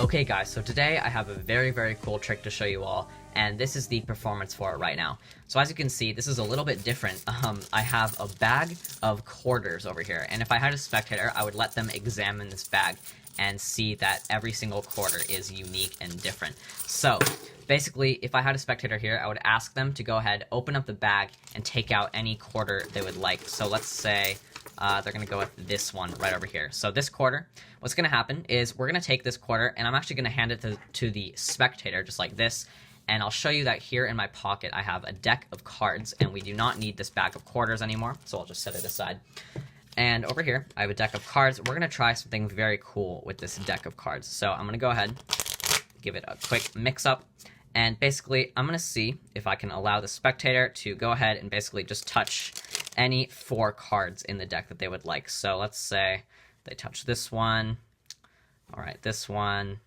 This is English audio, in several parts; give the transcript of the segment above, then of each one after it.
Okay guys, so today I have a very cool trick to show you all, and this is the performance for it right now. So as you can see, this is a little bit different. I have a bag of quarters over here, and if I had a spectator, I would let them examine this bag and see that every single quarter is unique and different. So basically, if I had a spectator here, I would ask them to go ahead, open up the bag, and take out any quarter they would like. So let's say they're going to go with this one right over here. So this quarter, what's going to happen is we're going to take this quarter, and I'm actually going to hand it to the spectator, just like this. And I'll show you that here in my pocket, I have a deck of cards, and we do not need this bag of quarters anymore, so I'll just set it aside. And over here, I have a deck of cards. We're going to try something very cool with this deck of cards. So I'm going to go ahead, give it a quick mix up, and basically, I'm going to see if I can allow the spectator to go ahead and basically just touch any 4 cards in the deck that they would like. So let's say they touch this one. All right, this one.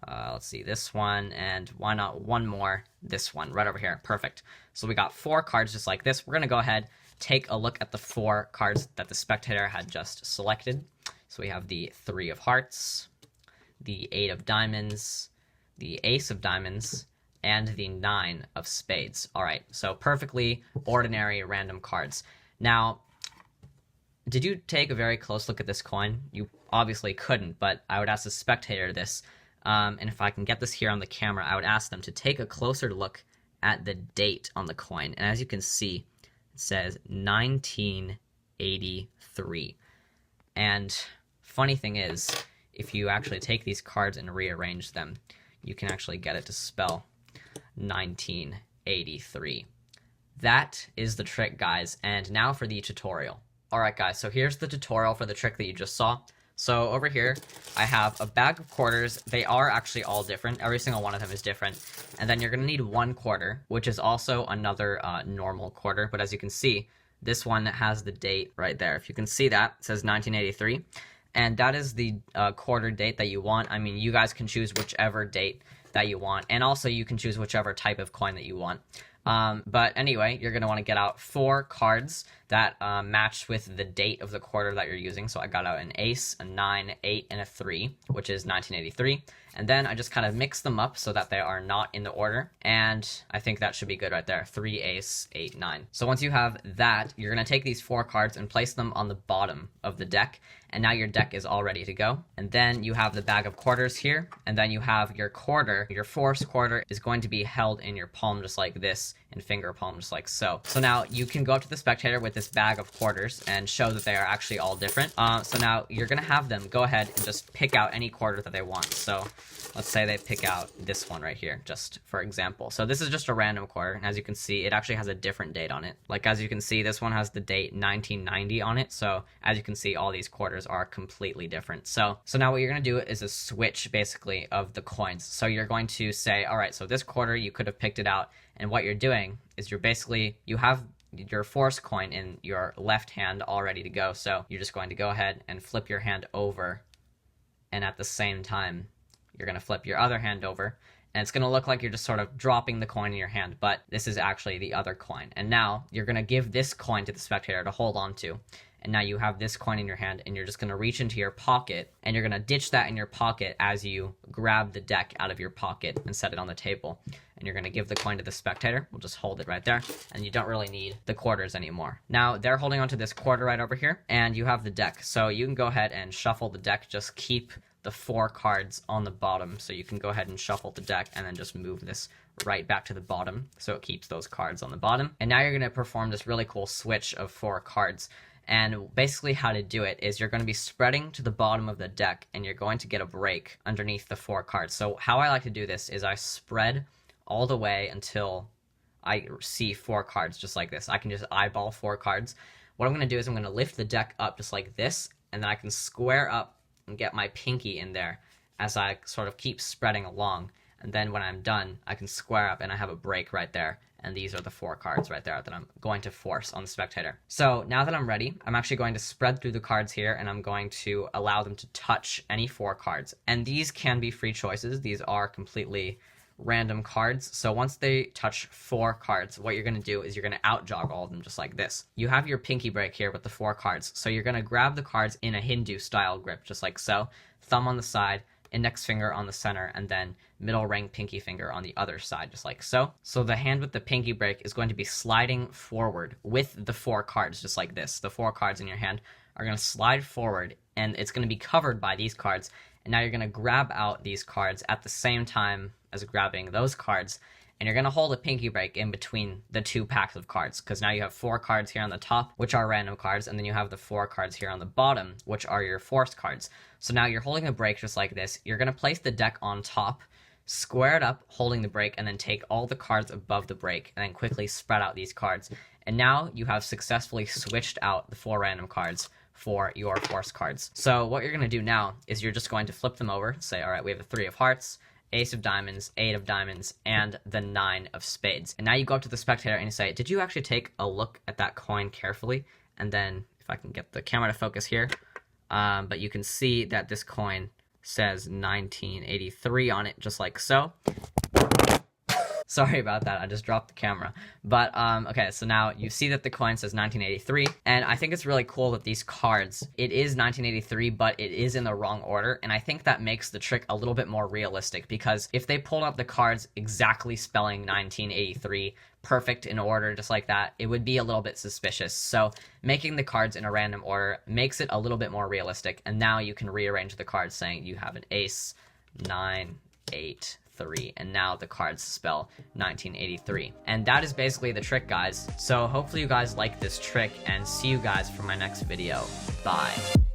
Let's see, this one, and why not one more? This one, right over here. Perfect. So we got 4 cards just like this. We're going to go ahead, take a look at the 4 cards that the spectator had just selected. So we have the 3 of hearts, the 8 of diamonds, the ace of diamonds, and the 9 of spades. All right, so perfectly ordinary random cards. Now, did you take a very close look at this coin? You obviously couldn't, but I would ask the spectator this. And if I can get this here on the camera, I would ask them to take a closer look at the date on the coin. And as you can see, it says 1983. And funny thing is, if you actually take these cards and rearrange them, you can actually get it to spell 1983. That is the trick, guys. And now for the tutorial. Alright guys, so here's the tutorial for the trick that you just saw. So over here, I have a bag of quarters. They are actually all different. Every single one of them is different. And then you're going to need 1 quarter, which is also another normal quarter. But as you can see, this one has the date right there. If you can see that, it says 1983. And that is the quarter date that you want. I mean, you guys can choose whichever date that you want. And also, you can choose whichever type of coin that you want. But anyway, you're going to want to get out 4 cards that match with the date of the quarter that you're using. So I got out an ace, a 9, 8, and a 3, which is 1983. And then I just kind of mix them up so that they are not in the order. And I think that should be good right there. 3, ace, 8, 9. So once you have that, you're going to take these 4 cards and place them on the bottom of the deck. And now your deck is all ready to go. And then you have the bag of quarters here. And then you have your quarter. Your fourth quarter is going to be held in your palm just like this, and finger palm just like so. So now you can go up to the spectator with this bag of quarters and show that they are actually all different. So now you're going to have them go ahead and just pick out any quarter that they want. So let's say they pick out this one right here, just for example. So this is just a random quarter, and as you can see, it actually has a different date on it. Like as you can see, this one has the date 1990 on it. So as you can see, all these quarters are completely different. So now what you're going to do is a switch basically of the coins. So you're going to say, all right, so this quarter you could have picked it out, and what you're doing is you have your force coin in your left hand all ready to go. So you're just going to go ahead and flip your hand over, and at the same time, you're going to flip your other hand over, and it's going to look like you're just sort of dropping the coin in your hand, but this is actually the other coin. And now you're going to give this coin to the spectator to hold on to. And now you have this coin in your hand, and you're just going to reach into your pocket, and you're going to ditch that in your pocket as you grab the deck out of your pocket and set it on the table. And you're going to give the coin to the spectator. We'll just hold it right there, and you don't really need the quarters anymore. Now, they're holding onto this quarter right over here, and you have the deck. So you can go ahead and shuffle the deck. Just keep the 4 cards on the bottom. So you can go ahead and shuffle the deck and then just move this right back to the bottom, so it keeps those cards on the bottom. And now you're going to perform this really cool switch of 4 cards. And basically how to do it is you're going to be spreading to the bottom of the deck, and you're going to get a break underneath the 4 cards. So how I like to do this is I spread all the way until I see 4 cards just like this. I can just eyeball 4 cards. What I'm going to do is I'm going to lift the deck up just like this, and then I can square up and get my pinky in there as I sort of keep spreading along. And then when I'm done, I can square up and I have a break right there. And these are the 4 cards right there that I'm going to force on the spectator. So now that I'm ready, I'm actually going to spread through the cards here, and I'm going to allow them to touch any 4 cards. And these can be free choices. These are completely random cards. So once they touch 4 cards, what you're going to do is you're going to out-jog all of them just like this. You have your pinky break here with the 4 cards. So you're going to grab the cards in a Hindu style grip, just like so. Thumb on the side, index finger on the center, and then middle ring pinky finger on the other side, just like so. So the hand with the pinky break is going to be sliding forward with the 4 cards, just like this. The 4 cards in your hand are going to slide forward, and it's going to be covered by these cards. And now you're going to grab out these cards at the same time as grabbing those cards, and you're going to hold a pinky break in between the 2 packs of cards, because now you have 4 cards here on the top, which are random cards, and then you have the 4 cards here on the bottom, which are your forced cards. So now you're holding a break just like this. You're going to place the deck on top, square it up, holding the break, and then take all the cards above the break, and then quickly spread out these cards. And now you have successfully switched out the 4 random cards for your forced cards. So what you're going to do now is you're just going to flip them over, say, all right, we have the 3 of hearts, ace of diamonds, 8 of diamonds, and the 9 of spades. And now you go up to the spectator and you say, did you actually take a look at that coin carefully? And then, if I can get the camera to focus here, but you can see that this coin says 1983 on it, just like so. Sorry about that, I just dropped the camera. But, okay, so now you see that the coin says 1983, and I think it's really cool that these cards, it is 1983, but it is in the wrong order, and I think that makes the trick a little bit more realistic, because if they pulled up the cards exactly spelling 1983, perfect in order, just like that, it would be a little bit suspicious. So making the cards in a random order makes it a little bit more realistic, and now you can rearrange the cards saying you have an ace, 9, 8, 3, and now the cards spell 1983. And that is basically the trick, guys. So hopefully you guys like this trick, and see you guys for my next video. Bye.